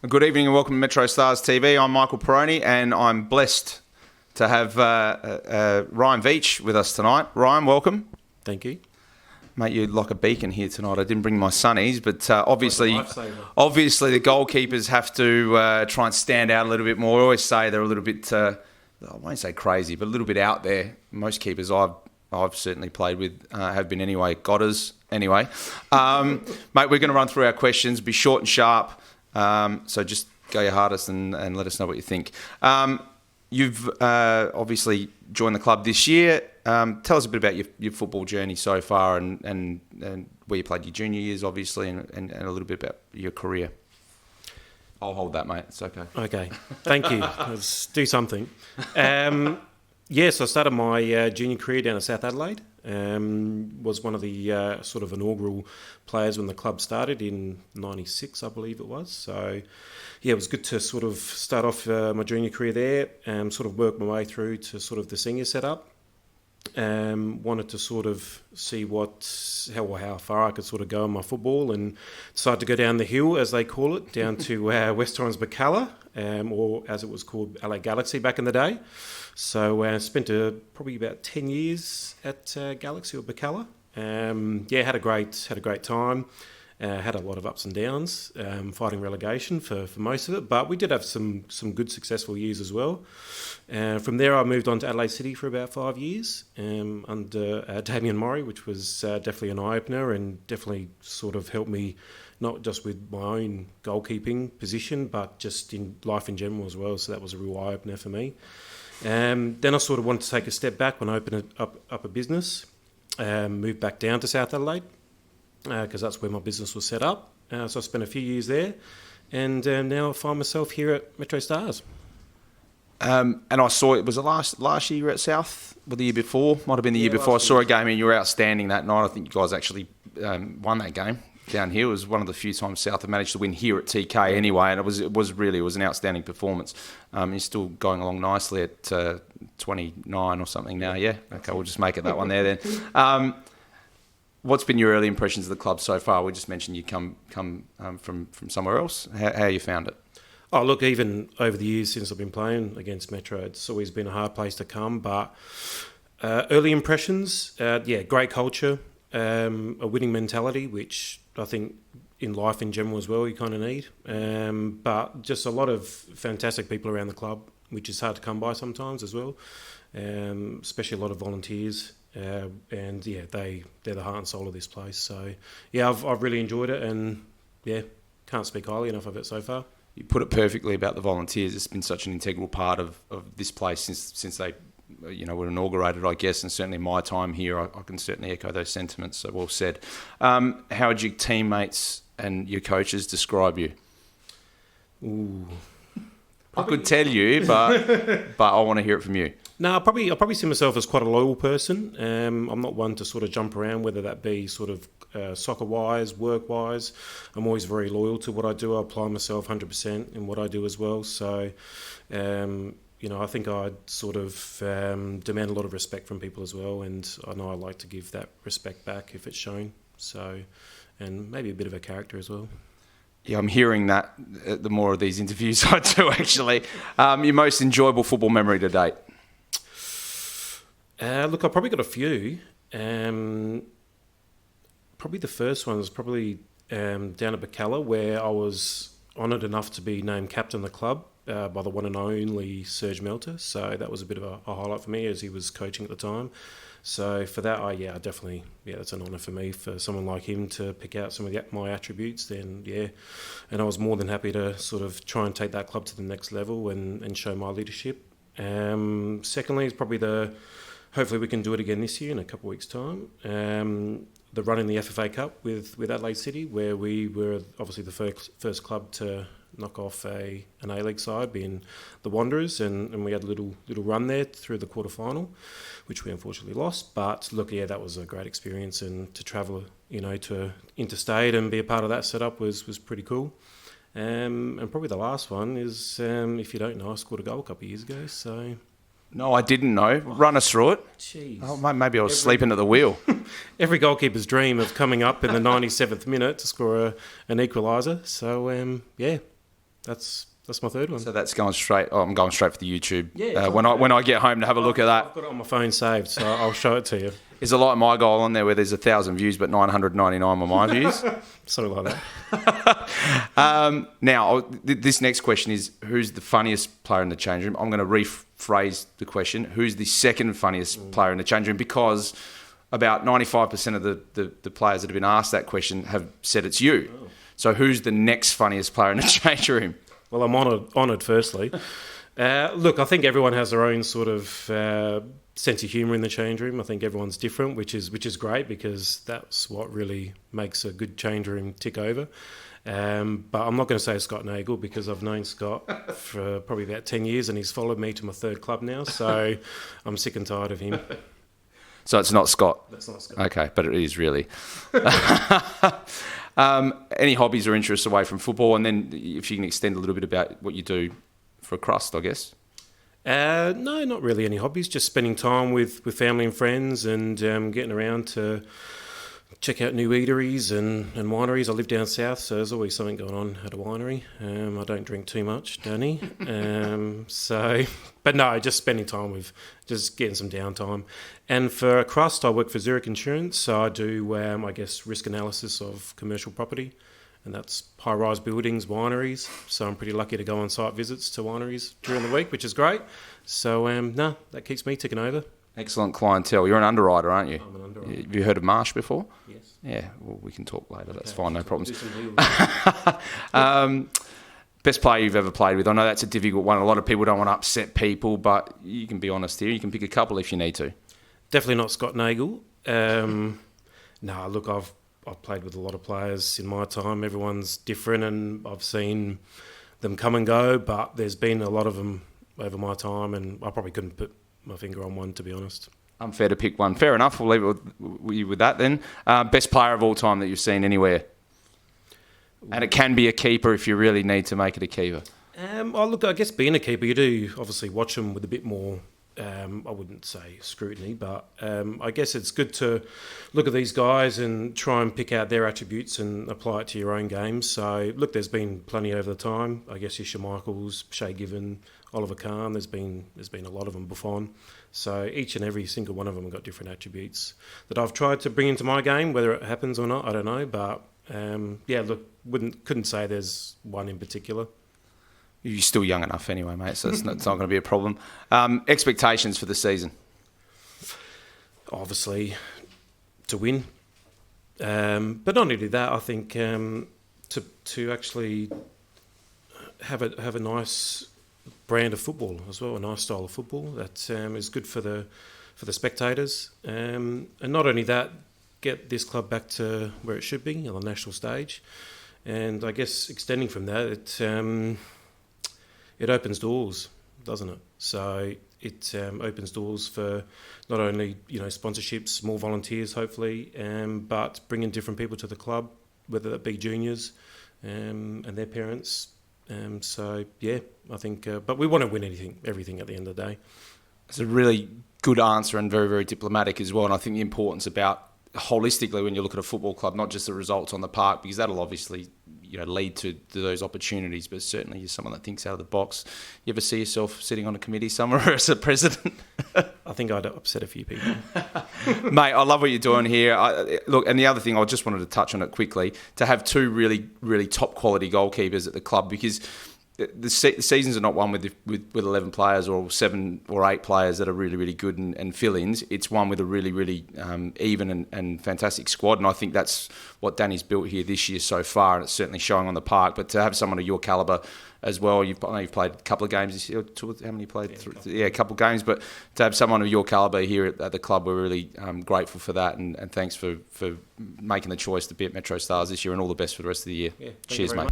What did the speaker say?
Good evening and welcome to Metrostars TV. I'm Michael Peroni and I'm blessed to have Ryan Veitch with us tonight. Ryan, welcome. Thank you. Mate, you're like a beacon here tonight. I didn't bring my sunnies, but obviously the goalkeepers have to try and stand out a little bit more. I always say they're a little bit, I won't say crazy, but a little bit out there. Most keepers I've certainly played with have been anyway. Godders, anyway. Mate, we're going to run through our questions, be short and sharp. So just go your hardest and let us know what you think. You've obviously joined the club this year. Tell us a bit about your football journey so far and where you played your junior years, obviously, and a little bit about your career. I'll hold that, mate. It's okay. Okay. Thank you. Let's do something. Yes, I started my junior career down at South Adelaide. Was one of the sort of inaugural players when the club started in '96, I believe it was. So, yeah, it was good to sort of start off my junior career there and sort of work my way through to sort of the senior setup. Wanted to sort of see how far I could sort of go in my football and decided to go down the hill, as they call it, down to West Torrens Bacalla, or as it was called, LA Galaxy back in the day. So I spent probably about 10 years at Galaxy or Bacalla. Had a great time. Had a lot of ups and downs, fighting relegation for most of it, but we did have some good successful years as well. From there, I moved on to Adelaide City for about 5 years under Damien Murray, which was definitely an eye-opener and definitely sort of helped me not just with my own goalkeeping position, but just in life in general as well. So that was a real eye-opener for me. Then I sort of wanted to take a step back when I opened up a business, moved back down to South Adelaide, because that's where my business was set up. So I spent a few years there, and now I find myself here at Metrostars. And I saw it was the last year you were at South, or the year before? Might have been the year before. I saw a game and you were outstanding that night. I think you guys actually won that game down here. It was one of the few times South have managed to win here at TK anyway, and it was an outstanding performance. You're still going along nicely at 29 or something now, yeah? Okay, we'll just make it that one there then. What's been your early impressions of the club so far? We just mentioned you come from somewhere else. How you found it? Oh, look, even over the years since I've been playing against Metro, it's always been a hard place to come. But early impressions, great culture, a winning mentality, which I think in life in general as well you kind of need. But just a lot of fantastic people around the club, which is hard to come by sometimes as well, especially a lot of volunteers. They're the heart and soul of this place. So, yeah, I've really enjoyed it and, yeah, can't speak highly enough of it so far. You put it perfectly about the volunteers. It's been such an integral part of this place since they were inaugurated, I guess, and certainly my time here, I can certainly echo those sentiments, so well said. How would your teammates and your coaches describe you? Ooh. I could tell you, but I want to hear it from you. No, I'll probably see myself as quite a loyal person. I'm not one to sort of jump around, whether that be sort of soccer-wise, work-wise. I'm always very loyal to what I do. I apply myself 100% in what I do as well. So, I think I'd sort of demand a lot of respect from people as well, and I know I like to give that respect back if it's shown. So, and maybe a bit of a character as well. Yeah, I'm hearing that the more of these interviews I do, actually. Your most enjoyable football memory to date? Look, I've probably got a few. Probably the first one was probably down at Bacalla, where I was honoured enough to be named captain of the club by the one and only Serge Melter. So that was a bit of a highlight for me as he was coaching at the time. So for that, that's an honour for me, for someone like him to pick out some of my attributes. Then, yeah, and I was more than happy to sort of try and take that club to the next level and show my leadership. Secondly, is probably hopefully we can do it again this year in a couple of weeks' time. The run in the FFA Cup with Adelaide City, where we were obviously the first club to knock off an A-League side, being the Wanderers, and we had a little run there through the quarter-final, which we unfortunately lost. But look, yeah, that was a great experience, and to travel, to interstate and be a part of that setup was pretty cool. And probably the last one is, if you don't know, I scored a goal a couple of years ago, so... No, I didn't know. Run us through it. Jeez. Oh, maybe I was sleeping at the wheel. Every goalkeeper's dream of coming up in the 97th minute to score an equaliser. So, That's my third one. So that's going straight. Oh, I'm going straight for the YouTube. Yeah, when I get home to have a look at that. I've got it on my phone saved, so I'll show it to you. Is it like my goal on there where there's 1,000 views but 999 were my views? Something like that. Now, this next question is, who's the funniest player in the change room? I'm going to rephrase the question. Who's the second funniest player in the change room? Because about 95% of the players that have been asked that question have said it's you. Oh. So who's the next funniest player in the change room? Well, I'm honoured firstly. Look, I think everyone has their own sort of sense of humour in the change room. I think everyone's different, which is great, because that's what really makes a good change room tick over. But I'm not going to say Scott Nagel, because I've known Scott for probably about 10 years and he's followed me to my third club now, so I'm sick and tired of him. So it's not Scott? That's not Scott. Okay, but it is really. Any hobbies or interests away from football? And then if you can extend a little bit about what you do for a crust, I guess. No, not really any hobbies. Just spending time with family and friends, and getting around to check out new eateries and wineries. I live down south, so there's always something going on at a winery. I don't drink too much, Danny. But no, just spending time with, just getting some downtime. And for a crust, I work for Zurich Insurance, so I do, I guess, risk analysis of commercial property. And that's high-rise buildings, wineries. So I'm pretty lucky to go on site visits to wineries during the week, which is great. So, that keeps me ticking over. Excellent clientele. You're an underwriter, aren't you? I'm an underwriter. Have you heard of Marsh before? Yes. Yeah, well, we can talk later. That's fine, no problems. Some Best player you've ever played with? I know that's a difficult one. A lot of people don't want to upset people, but you can be honest here. You can pick a couple if you need to. Definitely not Scott Nagel. No, look, I've played with a lot of players in my time. Everyone's different, and I've seen them come and go, but there's been a lot of them over my time, and I probably couldn't put my finger on one, to be honest. Unfair to pick one. Fair enough. We'll leave it with that then. Best player of all time that you've seen anywhere? And it can be a keeper if you really need to make it a keeper. Look, I guess being a keeper, you do obviously watch them with a bit more, I wouldn't say scrutiny, but I guess it's good to look at these guys and try and pick out their attributes and apply it to your own game. So, look, there's been plenty over the time. I guess your Michaels, Shay Given, Oliver Kahn, there's been a lot of them, Buffon. So each and every single one of them have got different attributes that I've tried to bring into my game. Whether it happens or not, I don't know. But, look, couldn't say there's one in particular. You're still young enough anyway, mate, so it's not going to be a problem. Expectations for the season? Obviously, to win. But not only that, I think to actually have a nice brand of football as well, a nice style of football that is good for the spectators. And not only that, get this club back to where it should be on the national stage. And I guess extending from that, it opens doors, doesn't it? So it opens doors for not only sponsorships, more volunteers, hopefully, but bringing different people to the club, whether that be juniors and their parents. I think, but we want to win everything at the end of the day. It's a really good answer and very, very diplomatic as well. And I think the importance about holistically when you look at a football club, not just the results on the park, because that'll obviously lead to those opportunities, but certainly you're someone that thinks out of the box. You ever see yourself sitting on a committee somewhere as a president? I think I'd upset a few people. Mate, I love what you're doing here. Look, and the other thing, I just wanted to touch on it quickly, to have two really, really top quality goalkeepers at the club, because the seasons are not one with 11 players or 7 or 8 players that are really, really good and fill-ins. It's one with a really, really even and fantastic squad. And I think that's what Danny's built here this year so far, and it's certainly showing on the park. But to have someone of your calibre as well, I know you've played a couple of games this year. How many you played? A couple of games. But to have someone of your calibre here at the club, we're really grateful for that. And thanks for making the choice to be at Metrostars this year, and all the best for the rest of the year. Yeah, Cheers, mate.